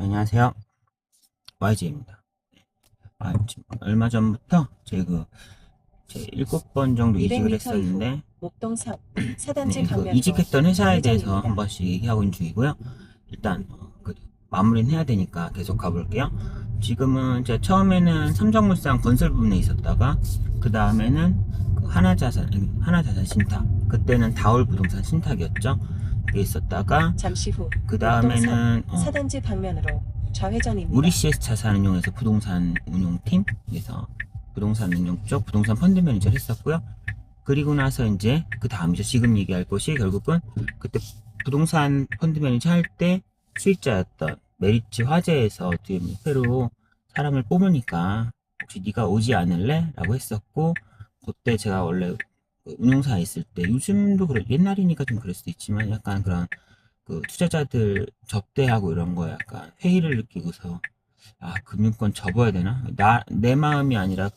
안녕하세요. YJ입니다. 지금 얼마 전부터 제 7번 정도 이직을 200m 했었는데, 이후 목동 4단지 그 방면으로 이직했던 회사에 대해서 우회전입니다. 한 번씩 얘기하고 있는 중이고요. 일단, 마무리는 해야 되니까 계속 가볼게요. 지금은 제가 처음에는 삼성물산 건설 부문에 있었다가, 그 다음에는 하나자산 신탁. 그때는 다올 부동산 신탁이었죠. 그게 있었다가, 잠시 후 그 목동 다음에는 4단지 방면으로 좌회전입니다. 우리 CS 자산운용에서 부동산 운용팀에서 부동산 운용 쪽 부동산 펀드 매니저를 했었고요. 그리고 나서 이제 그 다음이죠. 지금 얘기할 것이 결국은 그때 부동산 펀드 매니저 할 때 수익자였던 메리츠 화재에서 새로 사람을 뽑으니까 혹시 네가 오지 않을래? 라고 했었고, 그때 제가 원래 운용사에 있을 때, 요즘도 그래, 옛날이니까 좀 그럴 수도 있지만 약간 그런 투자자들 접대하고 이런 거 약간 회의를 느끼고서, 금융권 접어야 되나? 내 마음이 아니라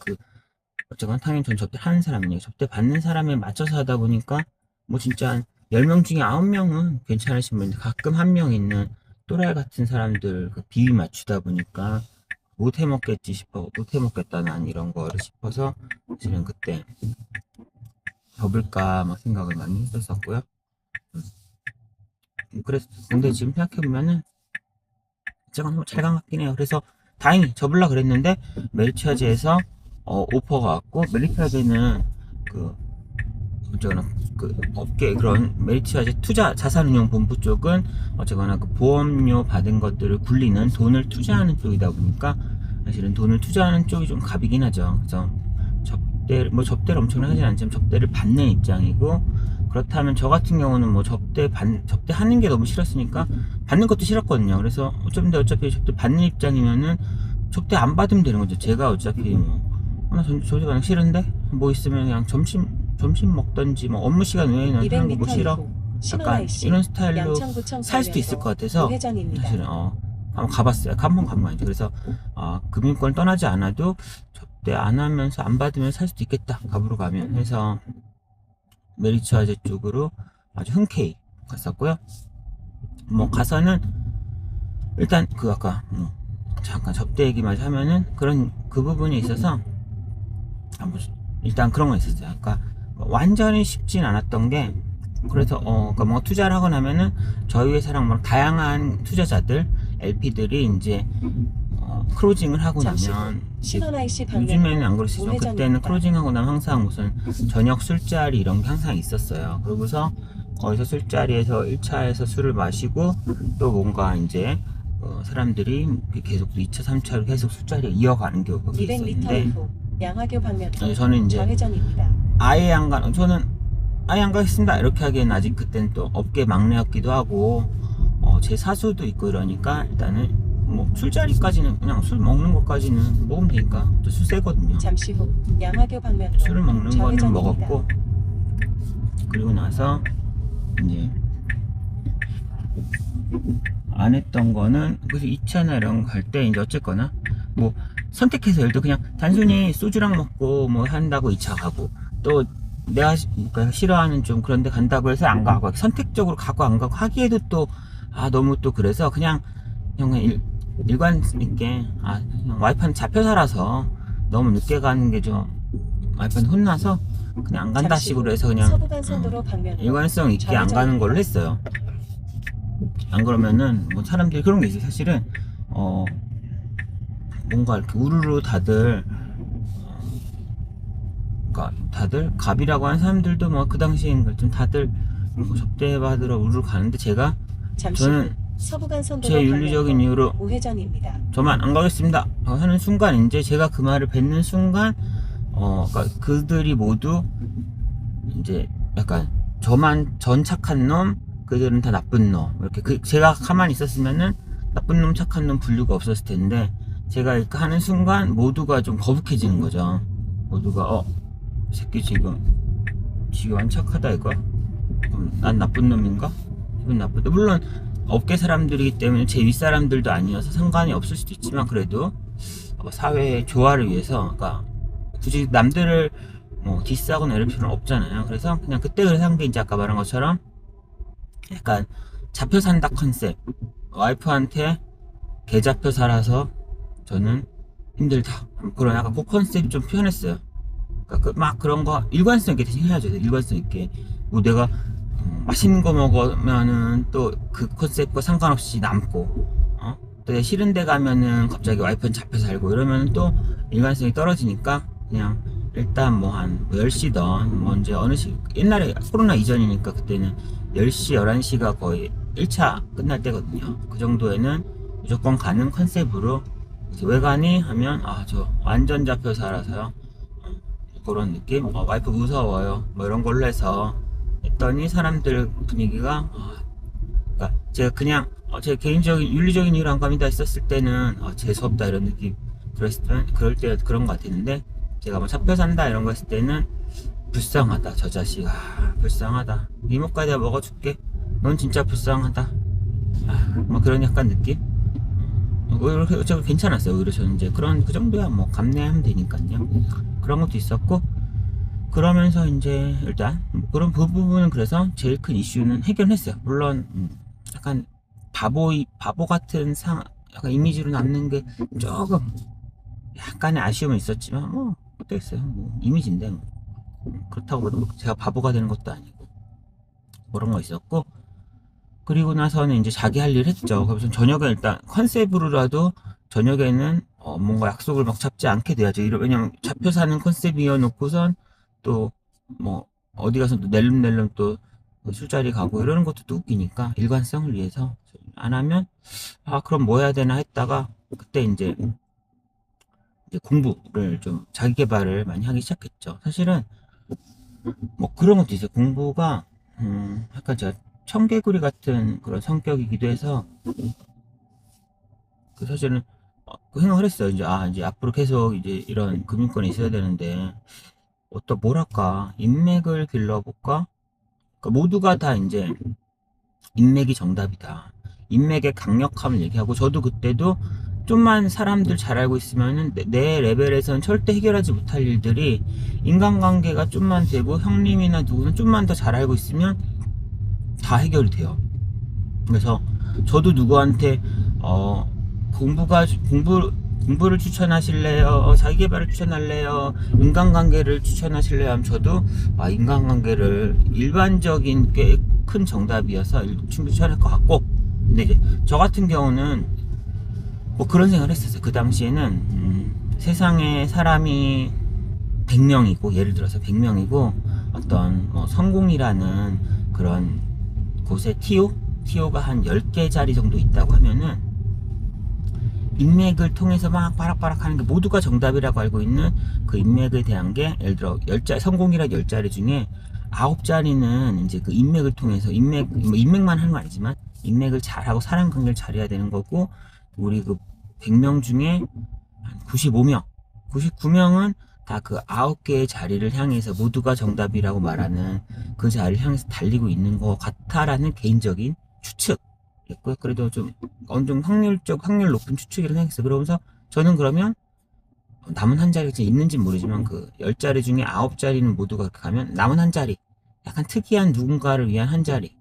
어쨌건 당연히 전 접대하는 사람이니까 접대 받는 사람에 맞춰서 하다 보니까 뭐 진짜 한 10명 중에 9명은 괜찮으신 분인데 가끔 한 명 있는 또라이 같은 사람들 비위 맞추다 보니까 못 해먹겠지 싶어, 못 해먹겠다 난 이런 거를 싶어서 사실은 그때 접을까 막 생각을 많이 했었고요. 그래서 근데 지금 생각해보면은 제가 너무 잘 간 것 같긴 해요. 그래서 다행히 접을라 그랬는데 메리츠화재에서 오퍼가 왔고, 메리츠화재는 어쨌거나 업계 그런 메리츠화재 투자 자산운용본부 쪽은 어쨌거나 보험료 받은 것들을 굴리는 돈을 투자하는 쪽이다 보니까 사실은 돈을 투자하는 쪽이 좀 갑이긴 하죠. 그래서 접대를 엄청나게 하진 않지만 접대를 받는 입장이고, 그렇다면 저 같은 경우는 뭐 접대하는 게 너무 싫었으니까 받는 것도 싫었거든요. 그래서 어차피 접대 받는 입장이면은 접대 안 받으면 되는 거죠. 제가 어차피 접대 받는 거 싫은데 뭐 있으면 그냥 점심 먹던지 뭐 업무 시간 외에는 하는 거 뭐 200m 싫어? 이후 약간 신호IC 이런 스타일로 양천구청 살 수도 있을 것 방면으로 같아서 우회전입니다. 사실은 한번 가봤어요. 한번 가봐야죠. 그래서 금융권을 떠나지 않아도 접대 안 하면서 안 받으면 살 수도 있겠다. 갑으로 가면 해서 메리츠화재 쪽으로 아주 흔쾌히 갔었고요. 뭐 가서는 일단 아까 잠깐 접대 얘기만 하면은 그 부분에 있어서 일단 그런 거 있었어요. 그러니까 완전히 쉽진 않았던 게, 그래서 그러니까 뭔가 투자를 하고 나면은 저희 회사랑 뭐 다양한 투자자들 LP들이 이제 크로징을 하고 나면 신호IC 요즘에는 안 방면으로 그러시지만 그때는 우회전입니다. 크로징하고 나면 항상 무슨 저녁 술자리 이런 게 항상 있었어요. 그러고서 거기서 술자리에서 1차에서 술을 마시고 또 뭔가 이제 사람들이 계속 2차, 3차로 계속 술자리를 이어가는 경우가 200m 있었는데, 이후 양화교 방면으로 저는 이제 좌회전입니다. 저는 아예 안 가겠습니다 이렇게 하기엔 아직 그때는 또 업계 막내였기도 하고 제 사수도 있고 이러니까 일단은 뭐 술자리까지는 그냥 술 먹는 것까지는 먹으면 되니까, 또 술 세거든요. 잠시 후 양화교 방면으로 술을 먹는 거는 좌회전입니다. 먹었고, 그리고 나서 이제 안 했던 거는 그래서 2차나 이런 거 갈 때 이제 어쨌거나 뭐 선택해서 예를 들어 그냥 단순히 소주랑 먹고 뭐 한다고 2차 가고, 또 내가 그러니까 싫어하는 좀 그런 데 간다고 해서 안 가고 선택적으로 가고 안 가고 하기에도 또 너무 또 그래서 그냥 일관 있게 그냥 와이프한테 잡혀 살아서 너무 늦게 가는 게 좀 와이프한테 혼나서 그냥 안 간다 식으로 해서 그냥 서부간선도로 방면으로 일관성 있게 안 가는 걸로 했어요. 안 그러면은 뭐 사람들이 그런 게 있어요. 사실은 뭔가 이렇게 우르르 그러니까 다들 갑이라고 하는 사람들도 뭐 그 당시엔 좀 다들 뭐 접대 받으러 우르르 가는데, 저는 서부간선도로 제 윤리적인 이유로 우회전입니다. 저만 안 가겠습니다 하는 순간, 이제 제가 그 말을 뱉는 순간 그러니까 그들이 모두 이제 약간 전 착한 놈, 그들은 다 나쁜 놈, 이렇게 제가 가만히 있었으면은 나쁜 놈 착한 놈 분류가 없었을 텐데, 제가 이렇게 하는 순간 모두가 좀 거북해지는 거죠. 모두가 이 새끼 지금 안 착하다 이거야? 그럼 난 나쁜 놈인가? 기분 나쁘다. 물론 업계 사람들이기 때문에 제 윗사람들도 아니어서 상관이 없을 수도 있지만, 그래도 사회의 조화를 위해서, 그러니까 굳이 남들을 뭐 디스하거나 이럴 필요는 없잖아요. 그래서 그냥 그때 그래서 한 게 이제 아까 말한 것처럼 약간 잡혀 산다 컨셉. 와이프한테 개 잡혀 살아서 저는 힘들다. 그런 약간 그 컨셉 좀 표현했어요. 그러니까 막 그런 거 일관성 있게 대신 해야죠. 일관성 있게. 뭐 내가 맛있는 거 먹으면은 또 그 컨셉과 상관없이 남고, 또 내가 싫은 데 가면은 갑자기 와이프는 잡혀 살고 이러면 또 일관성이 떨어지니까 그냥 일단 뭐 한 10시던 뭐 이제 어느 옛날에 코로나 이전이니까 그때는 10시, 11시가 거의 1차 끝날 때거든요. 그 정도에는 무조건 가는 컨셉으로 왜 가니? 하면 저 완전 잡혀 살아서요. 그런 느낌? 와이프 무서워요. 뭐 이런 걸로 해서 했더니 사람들 분위기가 그러니까 제가 그냥 제 개인적인 윤리적인 이유로 안 갑니다 있었을 때는 재수없다 이런 느낌 그럴 때 그런 것 같았는데, 제가 뭐 잡혀 산다 이런 거 했을 때는 불쌍하다 저 자식, 불쌍하다, 이모까지 내가 먹어줄게, 넌 진짜 불쌍하다, 뭐 그런 약간 느낌. 오히려 저 괜찮았어요. 오히려 저는 이제 그런 그 정도야 뭐 감내하면 되니까요. 그런 것도 있었고, 그러면서 이제 일단 그런 부분은 그래서 제일 큰 이슈는 해결했어요. 물론 약간 바보 같은 약간 이미지로 남는 게 조금 약간의 아쉬움은 있었지만 뭐 어땠어요. 뭐 이미지인데 뭐. 그렇다고 뭐 제가 바보가 되는 것도 아니고 그런 거 있었고, 그리고 나서는 이제 자기 할 일 했죠. 그래서 저녁에 일단 컨셉으로라도 저녁에는 뭔가 약속을 막 잡지 않게 돼야죠. 왜냐면 잡혀 사는 컨셉이어 놓고선 또 뭐 어디 가서 또 낼름낼름 또 술자리 가고 이러는 것도 또 웃기니까 일관성을 위해서 안 하면 그럼 뭐 해야 되나 했다가 그때 이제 공부를 좀 자기 개발을 많이 하기 시작했죠. 사실은 뭐 그런 것도 있어요. 공부가 약간 제가 청개구리 같은 그런 성격이기도 해서 사실은 그 생각을 했어요. 이제 앞으로 계속 이제 이런 금융권에 있어야 되는데 뭐랄까 인맥을 길러볼까? 그러니까 모두가 다 이제 인맥이 정답이다. 인맥의 강력함을 얘기하고, 저도 그때도 좀만 사람들 잘 알고 있으면은 내 레벨에서는 절대 해결하지 못할 일들이 인간관계가 좀만 되고 형님이나 누구는 좀만 더 잘 알고 있으면 다 해결이 돼요. 그래서 저도 누구한테 공부를 추천하실래요? 자기개발을 추천할래요? 인간관계를 추천하실래요? 하면 저도 인간관계를 일반적인 꽤 큰 정답이어서 충분히 추천할 것 같고, 근데 이제 저 같은 경우는 뭐 그런 생각을 했었어요. 그 당시에는 세상에 사람이 100명이고 예를 들어서 100명이고 어떤 뭐 성공이라는 그런 곳에 TO가 한 10개 자리 정도 있다고 하면은 인맥을 통해서 막 바락바락 하는 게 모두가 정답이라고 알고 있는 그 인맥에 대한 게, 예를 들어 성공이라 10자리 중에 9자리는 이제 그 인맥을 통해서 인맥만 하는 건 아니지만 인맥을 잘하고 사람 관계를 잘해야 되는 거고, 우리 그 100명 중에 한 95명 99명은 다 그 9개의 자리를 향해서 모두가 정답이라고 말하는 그 자리를 향해서 달리고 있는 것 같다라는 개인적인 추측이었고요. 그래도 좀 어느 정도 확률 높은 추측이라고 생각했어요. 그러면서 저는 그러면 남은 한 자리가 있는지 모르지만 그 10자리 중에 9자리는 모두가 가면 남은 한 자리, 약간 특이한 누군가를 위한 한 자리,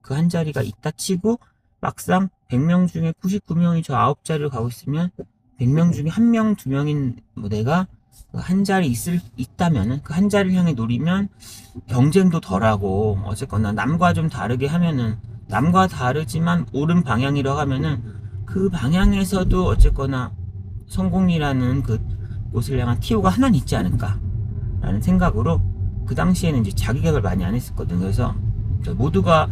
그 한 자리가 있다 치고 막상 100명 중에 99명이 저 9자리를 가고 있으면 100명 중에 1명, 2명인 뭐 내가 그 한 자리 있다면은 그 한 자리를 향해 노리면 경쟁도 덜하고, 어쨌거나 남과 좀 다르게 하면은, 남과 다르지만 옳은 방향이라고 하면은 그 방향에서도 어쨌거나 성공이라는 그 곳을 향한 TO가 하나는 있지 않을까 라는 생각으로 그 당시에는 이제 자기개발 많이 안 했었거든요. 그래서 모두가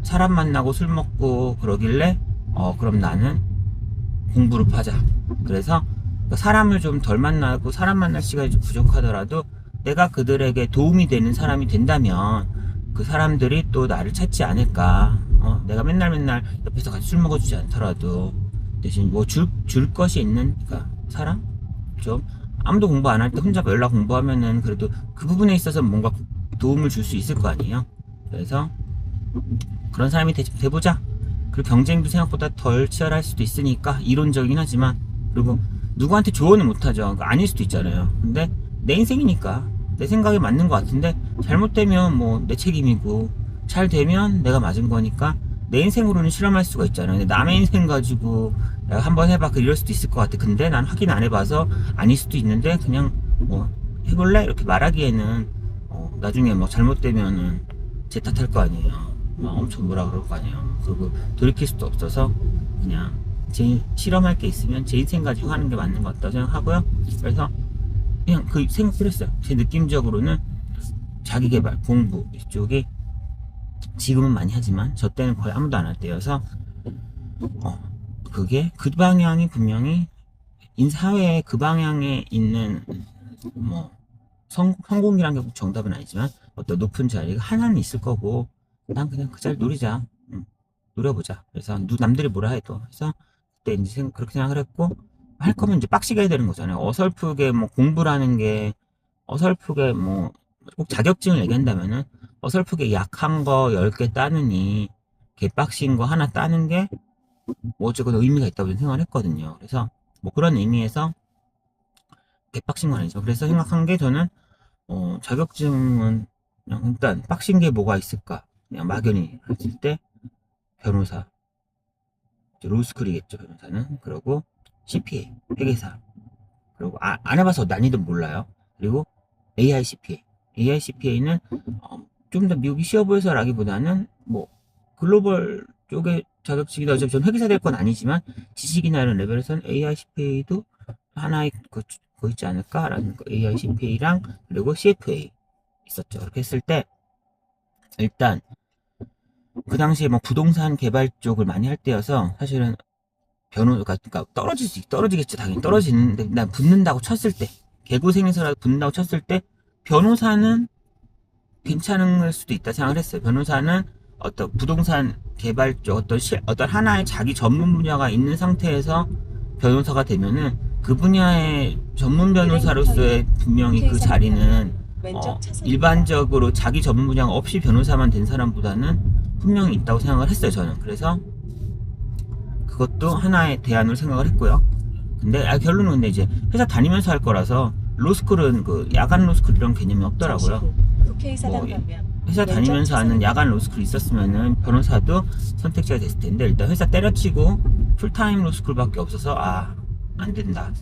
사람 만나고 술 먹고 그러길래 그럼 나는 공부를 하자. 그래서 사람을 좀 덜 만나고 사람 만날 시간이 좀 부족하더라도 내가 그들에게 도움이 되는 사람이 된다면 그 사람들이 또 나를 찾지 않을까. 내가 맨날 옆에서 같이 술 먹어주지 않더라도 대신 뭐 줄 것이 있는, 그러니까 사람? 좀 아무도 공부 안 할 때 혼자 연락 공부하면은 그래도 그 부분에 있어서 뭔가 도움을 줄 수 있을 거 아니에요. 그래서 그런 사람이 돼보자. 그리고 경쟁도 생각보다 덜 치열할 수도 있으니까, 이론적이긴 하지만, 그리고 누구한테 조언을 못하죠. 아닐 수도 있잖아요. 근데 내 인생이니까 내 생각에 맞는 것 같은데, 잘못되면 뭐 내 책임이고 잘 되면 내가 맞은 거니까 내 인생으로는 실험할 수가 있잖아요. 근데 남의 인생 가지고 내가 한번 해봐 이럴 수도 있을 것 같아. 근데 난 확인 안 해봐서 아닐 수도 있는데 그냥 뭐 해볼래? 이렇게 말하기에는 나중에 뭐 잘못되면은 제 탓할 거 아니에요. 막 엄청 뭐라 그럴 거 아니에요. 그리고 돌이킬 수도 없어서 그냥 제 실험할 게 있으면 제 인생 가지고 하는 게 맞는 것 같다고 생각하고요. 그래서 그냥 그 생각을 했어요. 제 느낌적으로는 자기계발, 공부 이쪽이 지금은 많이 하지만 저 때는 거의 아무도 안 할 때여서 그게 그 방향이 분명히 사회에 그 방향에 있는 뭐 성공이란 게 꼭 정답은 아니지만 어떤 높은 자리가 하나는 있을 거고 난 그냥 그 자리 노리자. 노려보자. 그래서 남들이 뭐라 해도 그래서 그때 이제 그렇게 생각을 했고 할 거면 이제 빡시게 해야 되는 거잖아요. 어설프게 뭐 공부라는 게 어설프게 뭐 꼭 자격증을 얘기한다면은 어설프게 약한 거 10개 따느니 개빡신 거 하나 따는 게 뭐 어쨌거나 의미가 있다고 생각을 했거든요. 그래서 뭐 그런 의미에서 개빡신 건 아니죠. 그래서 생각한 게 저는 자격증은 그냥 일단 빡신 게 뭐가 있을까 그냥 막연히 했을 때 변호사 로스쿨이겠죠. 변호사는. 그리고 CPA 회계사 그리고 안 해봐서 난이도 몰라요. 그리고 AICPA는 좀 더 미국이 쉬워 보여서라기보다는 뭐 글로벌 쪽의 자격증이다. 어차피 전 회계사 될 건 아니지만 지식이나 이런 레벨에서는 AICPA도 하나의 거 있지 않을까라는 거. AICPA랑 그리고 CFA 있었죠. 그렇게 했을 때 일단 그 당시에 뭐 부동산 개발 쪽을 많이 할 때여서 사실은 그러니까 떨어지겠죠. 당연히 떨어지는데 난 붙는다고 쳤을 때 개고생에서라도 붙는다고 쳤을 때 변호사는 괜찮을 수도 있다 생각을 했어요. 변호사는 어떤 부동산 개발 쪽 어떤 하나의 자기 전문 분야가 있는 상태에서 변호사가 되면은 그 분야의 전문 변호사로서의 분명히 그 자리는 일반적으로 자기 전문 분야가 없이 변호사만 된 사람보다는 분명히 있다고 생각을 했어요. 저는. 그래서 그것도 하나의 대안으로 생각을 했고요. 근데 결론은 근데 이제 회사 다니면서 할 거라서 로스쿨은 그 야간 로스쿨 이런 개념이 없더라고요. 뭐 회사 다니면서 하는 야간 로스쿨 있었으면은 변호사도 선택지가 됐을 텐데 일단 회사 때려치고 풀타임 로스쿨밖에 없어서 안 된다.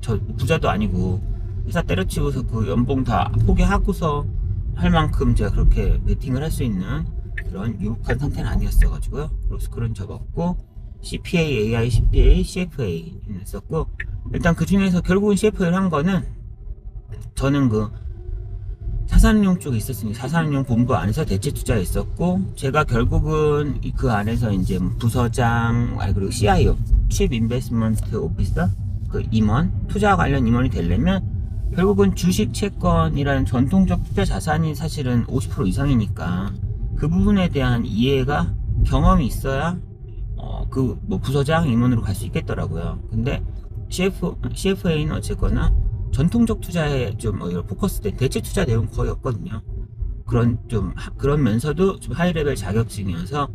저 부자도 아니고 회사 때려치고서 그 연봉 다 포기하고서 할 만큼 제가 그렇게 베팅을 할 수 있는 그런 유혹한 상태는 아니었어가지고요. 로스쿨은 접었고 CPA, AICPA, CFA 했었고 일단 그 중에서 결국은 CFA를 한 거는 저는 그 사산용 쪽에 있었으니 사산용 본부 안에서 대체 투자에 있었고 제가 결국은 그 안에서 이제 부서장 그리고 CIO, Chief Investment Officer 그 임원, 투자 관련 임원이 되려면 결국은 주식 채권이라는 전통적 투자 자산이 사실은 50% 이상이니까 그 부분에 대한 이해가 경험이 있어야 그 뭐 부서장 임원으로 갈 수 있겠더라고요. 근데 CFA는 어쨌거나 전통적 투자에 좀 포커스된 대체 투자 내용 거의 없거든요. 그러면서도 좀 하이레벨 자격증이어서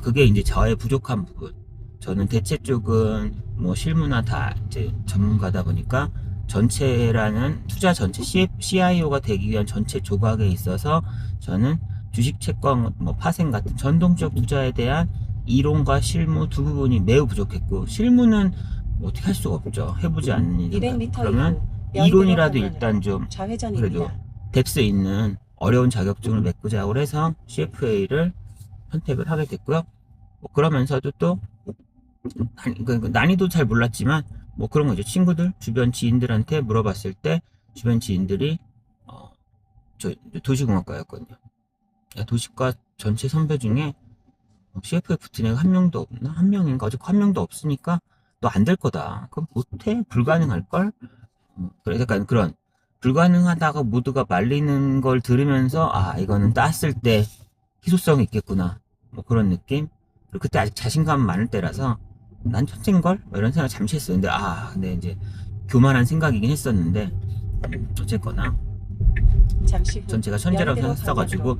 그게 이제 저의 부족한 부분. 저는 대체 쪽은 뭐 실무나 다 이제 전문가다 보니까 전체라는 투자 전체 CIO가 되기 위한 전체 조각에 있어서 저는 주식 채권 뭐 파생 같은 전통적 투자에 대한 이론과 실무 두 부분이 매우 부족했고 실무는 어떻게 할 수가 없죠. 해보지 않는 일이니까. 그러면 이론이라도 일단 좀 그래도 뎁스 있는 어려운 자격증을 맺고자 해서 CFA를 선택을 하게 됐고요. 뭐 그러면서도 또 난이도 잘 몰랐지만 뭐 그런 거죠. 친구들, 주변 지인들한테 물어봤을 때 주변 지인들이 저 도시공학과였거든요. 도시과 전체 선배 중에 CFA 붙은 애가 한 명도 없나? 한 명인가? 어쨌든 한 명도 없으니까 너 안 될 거다. 그럼 못해? 불가능할걸? 그래서 약간 그런 불가능하다가 모두가 말리는 걸 들으면서 이거는 땄을 때 희소성이 있겠구나. 뭐 그런 느낌? 그리고 그때 아직 자신감 많을 때라서 난 천재인걸? 뭐 이런 생각 잠시 했어요. 근데 이제 교만한 생각이긴 했었는데 어쨌거나 전 제가 천재라고 생각했어가지고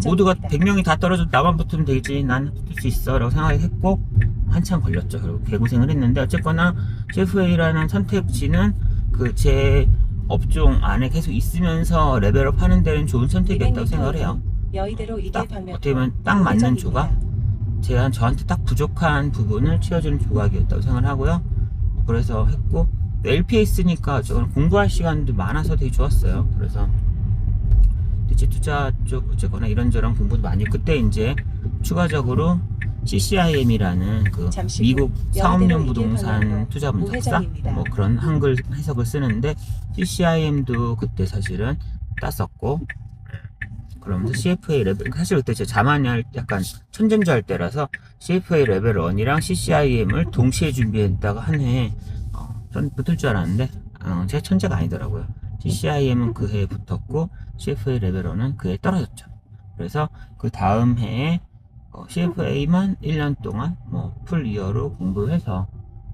모두가 100명이 다 떨어져도 나만 붙으면 되지 난 붙을 수 있어 라고 생각했고 한참 걸렸죠. 그리고 개고생을 했는데 어쨌거나 CFA라는 선택지는 그 제 업종 안에 계속 있으면서 레벨업 하는 데는 좋은 선택이었다고 생각을 해요. 딱 어떻게 보면 딱 맞는 조가 저한테 딱 부족한 부분을 채워주는 조각이었다고 생각을 하고요. 그래서 했고, LP에 있으니까 저는 공부할 시간도 많아서 되게 좋았어요. 그래서 대체 투자 쪽 어쨌거나 이런저런 공부도 많이 했고, 그때 이제 추가적으로 CCIM이라는 그 잠시 후 미국 사업용 영대로 부동산 이길 투자 분석사 우회전입니다. 뭐 그런 한글 해석을 쓰는데, CCIM도 그때 사실은 땄었고, 그러면서 CFA 레벨, 사실 그때 제 자만이 약간 천재인줄 알 때라서 CFA 레벨 1이랑 CCIM을 동시에 준비했다가 한 해에 전 붙을 줄 알았는데 제가 천재가 아니더라고요. CCIM은 그 해에 붙었고 CFA 레벨 1은 그 해에 떨어졌죠. 그래서 그 다음 해에 CFA만 1년 동안 뭐 풀 이어로 공부를 해서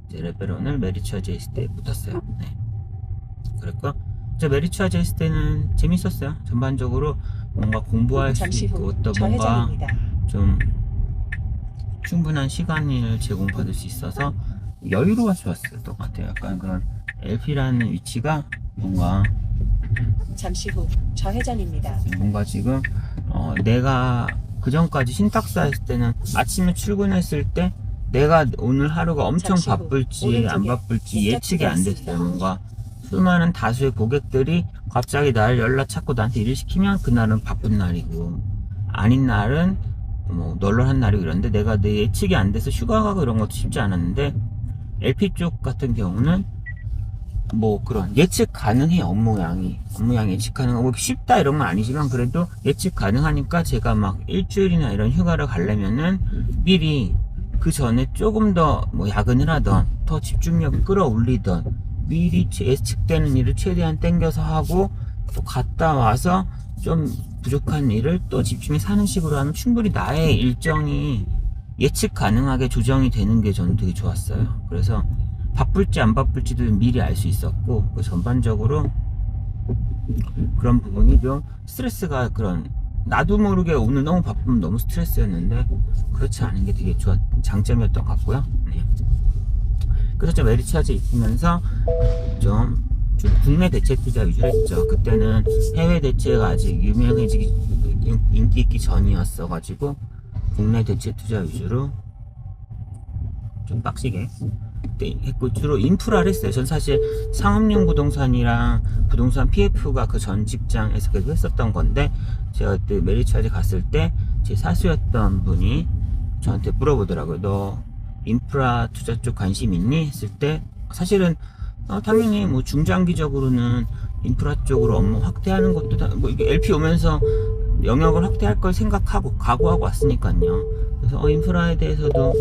이제 레벨 1을 메리츠와 제이스 때 붙었어요. 네. 그랬고 저 메리츠와 제이스 때는 재밌었어요. 전반적으로 뭔가 공부할 수 잠시 있고 후 어떤 뭔가 좌회전입니다. 좀 충분한 시간을 제공받을 수 있어서 여유로워서 좋았었던 것 같아요. 약간 그런 LP라는 위치가 뭔가 잠시 후 좌회전입니다. 지금 내가 그 전까지 신탁사 했을 때는 아침에 출근했을 때 내가 오늘 하루가 엄청 잠시 후 바쁠지 안 오른쪽에 바쁠지 목적지가 예측이 안 됐어요. 있습니다. 뭔가 수많은 다수의 고객들이 갑자기 날 연락 찾고 나한테 일을 시키면 그날은 바쁜 날이고, 아닌 날은 뭐 널널한 날이고 이런데, 내가 내 예측이 안 돼서 휴가 가고 이런 것도 쉽지 않았는데, LP 쪽 같은 경우는 뭐 그런 예측 가능해. 업무량이 예측 가능하고 쉽다 이런 건 아니지만 그래도 예측 가능하니까 제가 막 일주일이나 이런 휴가를 가려면은 미리 그 전에 조금 더 뭐 야근을 하던, 더 집중력을 끌어올리던, 미리 예측되는 일을 최대한 땡겨서 하고, 또 갔다 와서 좀 부족한 일을 또 집중해서 하는 식으로 하면 충분히 나의 일정이 예측 가능하게 조정이 되는 게 저는 되게 좋았어요. 그래서 바쁠지 안 바쁠지도 미리 알 수 있었고, 그 전반적으로 그런 부분이 좀 스트레스가, 그런 나도 모르게 오늘 너무 바쁘면 너무 스트레스였는데 그렇지 않은 게 되게 장점이었던 것 같고요. 네. 그래서 좀 메리츠아즈에 있으면서 좀 국내 대체 투자 위주로 했죠. 그때는 해외 대체가 아직 유명해지기, 인기 있기 전이었어 가지고 국내 대체 투자 위주로 좀 빡시게 했고, 주로 인프라를 했어요. 전 사실 상업용 부동산이랑 부동산 PF가 그 전 직장에서 계속 했었던 건데, 제가 그때 메리츠아즈 갔을 때 제 사수였던 분이 저한테 물어보더라고요. 너 인프라 투자 쪽 관심 있니? 했을 때 사실은 당연히 뭐 중장기적으로는 인프라 쪽으로 업무 확대하는 것도 뭐 이게 LP 오면서 영역을 확대할 걸 생각하고 각오하고 왔으니까요. 그래서 인프라에 대해서도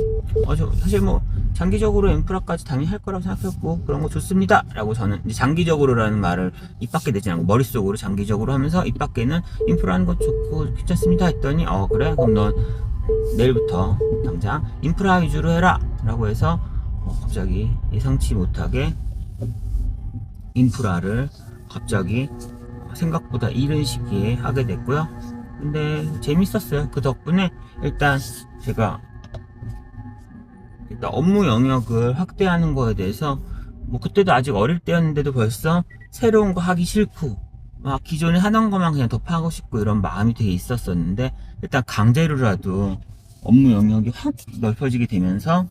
저 사실 뭐 장기적으로 인프라까지 당연히 할 거라고 생각했고, 그런 거 좋습니다 라고 저는 이제 장기적으로라는 말을 입 밖에 내지 않고 머릿속으로 장기적으로 하면서 입 밖에는 인프라 하는 거 좋고 괜찮습니다 했더니 그래? 그럼 넌 내일부터 당장 인프라 위주로 해라 라고 해서 갑자기 예상치 못하게 인프라를 갑자기 생각보다 이른 시기에 하게 됐고요. 근데 재밌었어요. 그 덕분에 일단 제가 업무 영역을 확대하는 거에 대해서 뭐 그때도 아직 어릴 때였는데도 벌써 새로운 거 하기 싫고 막 기존에 하던 것만 그냥 더 파고 싶고 이런 마음이 되게 있었었는데, 일단 강제로라도 업무 영역이 확 넓혀지게 되면서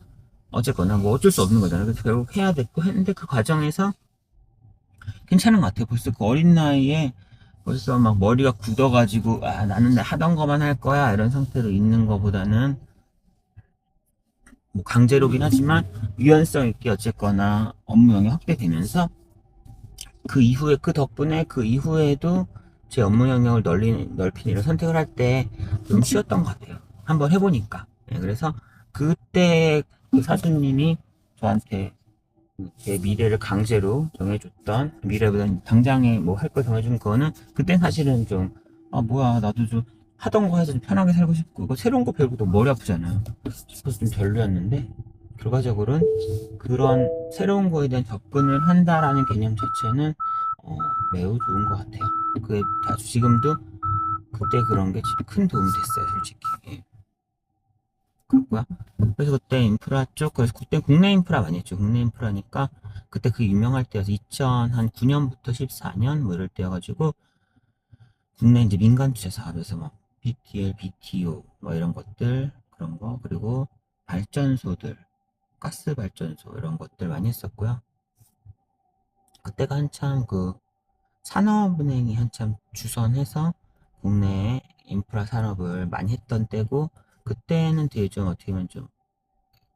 어쨌거나 뭐 어쩔 수 없는 거잖아요. 그래서 결국 해야 됐고 했는데, 그 과정에서 괜찮은 것 같아요. 벌써 그 어린 나이에 벌써 막 머리가 굳어가지고 나는 하던 것만 할 거야 이런 상태로 있는 것보다는 뭐 강제로긴 하지만 유연성 있게 어쨌거나 업무 영역이 확대되면서, 그 이후에 그 덕분에 그 이후에도 제 업무 영역을 넓히는 이런 선택을 할 때 좀 쉬웠던 것 같아요. 한번 해보니까. 네, 그래서 그때 그 사수님이 저한테 제 미래를 강제로 정해줬던, 미래보다는 당장에 뭐 할 거 정해준 거는 그땐 사실은 좀 뭐야 나도 좀 하던 거 해서 좀 편하게 살고 싶고, 이거 새로운 거 배우고 또 머리 아프잖아요 싶어서 좀 별로였는데, 결과적으로는 그런 새로운 거에 대한 접근을 한다라는 개념 자체는 매우 좋은 것 같아요. 그게 아주 지금도 그때 그런 게 큰 도움이 됐어요, 솔직히. 예. 그렇고요. 그래서 그때 인프라 쪽, 그래서 그때 국내 인프라 많이 했죠. 국내 인프라니까 그때 그 유명할 때여서 2009년부터 14년 뭐 이럴 때여가지고 국내 이제 민간 투자 사업에서 뭐 BTL, BTO 뭐 이런 것들, 그런 거, 그리고 발전소들, 가스 발전소 이런 것들 많이 했었고요. 그때가 한참 그 산업은행이 한참 주선해서 국내 인프라 산업을 많이 했던 때고, 그때는 되게 좀 어떻게 보면 좀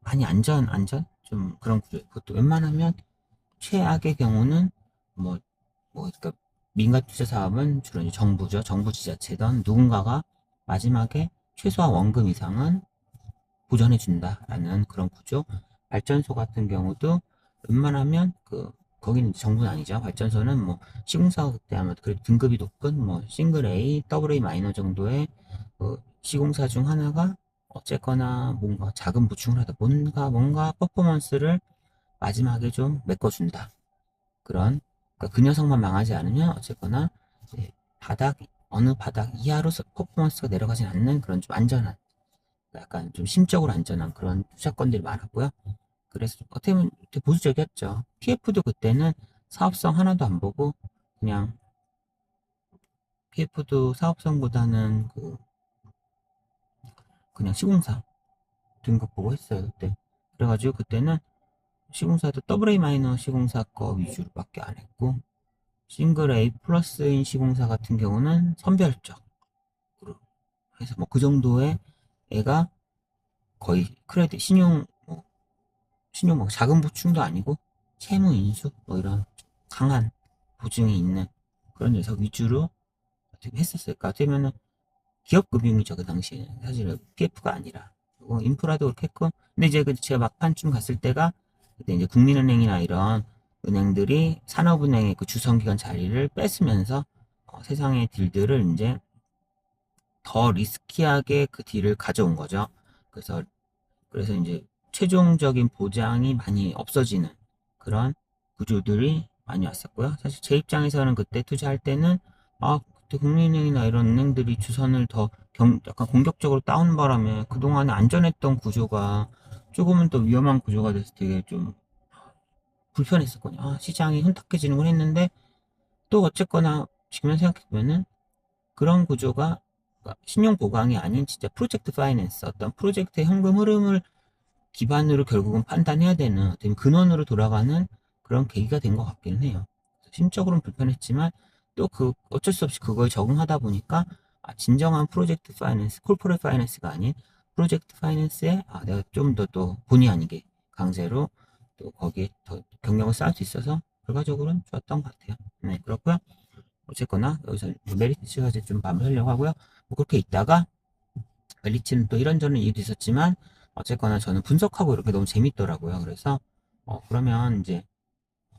많이 안전? 좀 그런 구조. 그것도 웬만하면 최악의 경우는 뭐, 그러니까 민간 투자 사업은 주로 이제 정부죠. 정부 지자체든 누군가가 마지막에 최소한 원금 이상은 보전해 준다라는 그런 구조. 발전소 같은 경우도 웬만하면 거기는 정부는 아니죠. 발전소는 뭐 시공사가 그때 아마 그래도 등급이 높은 뭐 싱글 A, 더블 A 마이너 정도의 그 시공사 중 하나가 어쨌거나 뭔가 자금 보충을 하다 뭔가 퍼포먼스를 마지막에 좀 메꿔준다. 그런, 그러니까 그 녀석만 망하지 않으면 어쨌거나 이제 어느 바닥 이하로 퍼포먼스가 내려가진 않는 그런 좀 안전한, 약간 좀 심적으로 안전한 그런 투자건들이 많았고요. 그래서 어떻게 보면 되게 보수적이었죠. PF도 그때는 사업성 하나도 안 보고 그냥, PF도 사업성보다는 그냥 시공사 등급 보고 했어요, 그때. 그래가지고 그때는 시공사도 더블 A 마이너 시공사 거 위주로밖에 안 했고, 싱글 A 플러스인 시공사 같은 경우는 선별적 해서 뭐 그 정도의 애가 거의 크레딧 신용 뭐 자금 보충도 아니고 채무 인수 뭐 이런 강한 보증이 있는 그런 녀석 위주로 어떻게 했었어요. 그러니까 어떻게 보면은 기업 금융이죠, 그 당시에는. 사실 PF가 아니라. 그리고 인프라도 그렇게 했고, 근데 이제 제가 막판쯤 갔을 때가 그때 이제 국민은행이나 이런 은행들이 산업은행의 그 주성기관 자리를 뺏으면서 세상의 딜들을 이제 더 리스키하게 그 딜을 가져온 거죠. 그래서 이제 최종적인 보장이 많이 없어지는 그런 구조들이 많이 왔었고요. 사실 제 입장에서는 그때 투자할 때는 그때 국민은행이나 이런 은행들이 주선을 더 약간 공격적으로 따온 바람에 그동안에 안전했던 구조가 조금은 더 위험한 구조가 돼서 되게 좀 불편했었거든요. 시장이 혼탁해지는 했는데 또 어쨌거나 지금 생각해보면은 그런 구조가 신용 보강이 아닌 진짜 프로젝트 파이낸스, 어떤 프로젝트의 현금 흐름을 기반으로 결국은 판단해야 되는 어떤 근원으로 돌아가는 그런 계기가 된 것 같기는 해요. 심적으로는 불편했지만 또 어쩔 수 없이 그거에 적응하다 보니까 진정한 프로젝트 파이낸스, 콜포레이트 파이낸스가 아닌 프로젝트 파이낸스에 내가 좀 더 또 본의 아니게 강제로 또 거기에 더 경력을 쌓을 수 있어서 결과적으로는 좋았던 것 같아요. 네, 그렇고요. 어쨌거나 여기서 메리츠까지 좀 마무리하려고 하고요. 뭐 그렇게 있다가 멜리치는 또 이런저런 이유도 있었지만 어쨌거나 저는 분석하고 이렇게 너무 재밌더라고요. 그래서 그러면 이제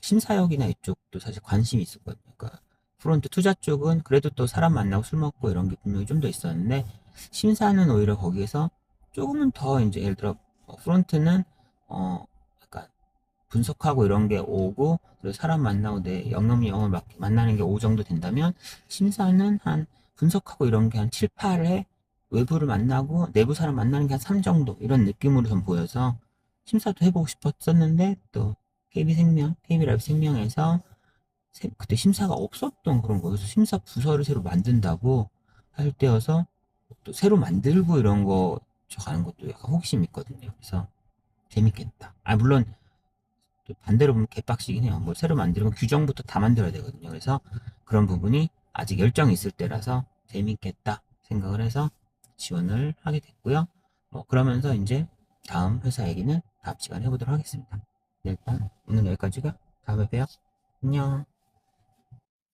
심사역이나 이쪽도 사실 관심이 있었거든요. 그러니까 프론트 투자 쪽은 그래도 또 사람 만나고 술 먹고 이런 게 분명히 좀 더 있었는데, 심사는 오히려 거기에서 조금은 더 이제 예를 들어 프론트는 약간 분석하고 이런 게 오고, 그리고 사람 만나고 내 영업을 만나는 게 5 정도 된다면, 심사는 한 분석하고 이런 게 한 7, 8회, 외부를 만나고 내부 사람 만나는 게 한 3 정도 이런 느낌으로 좀 보여서 심사도 해보고 싶었었는데, 또 KB라이프 생명에서 그때 심사가 없었던 그런 거여서 심사 부서를 새로 만든다고 할 때여서 또 새로 만들고 이런 거 저 가는 것도 약간 호기심 있거든요. 그래서 재밌겠다. 물론 또 반대로 보면 개빡시긴 해요. 뭐 새로 만들면 규정부터 다 만들어야 되거든요. 그래서 그런 부분이 아직 열정이 있을 때라서 재밌겠다 생각을 해서 지원을 하게 됐고요. 그러면서 이제 다음 회사 얘기는 다음 시간에 해보도록 하겠습니다. 네, 일단 오늘 여기까지가 다음에 봬요. 안녕.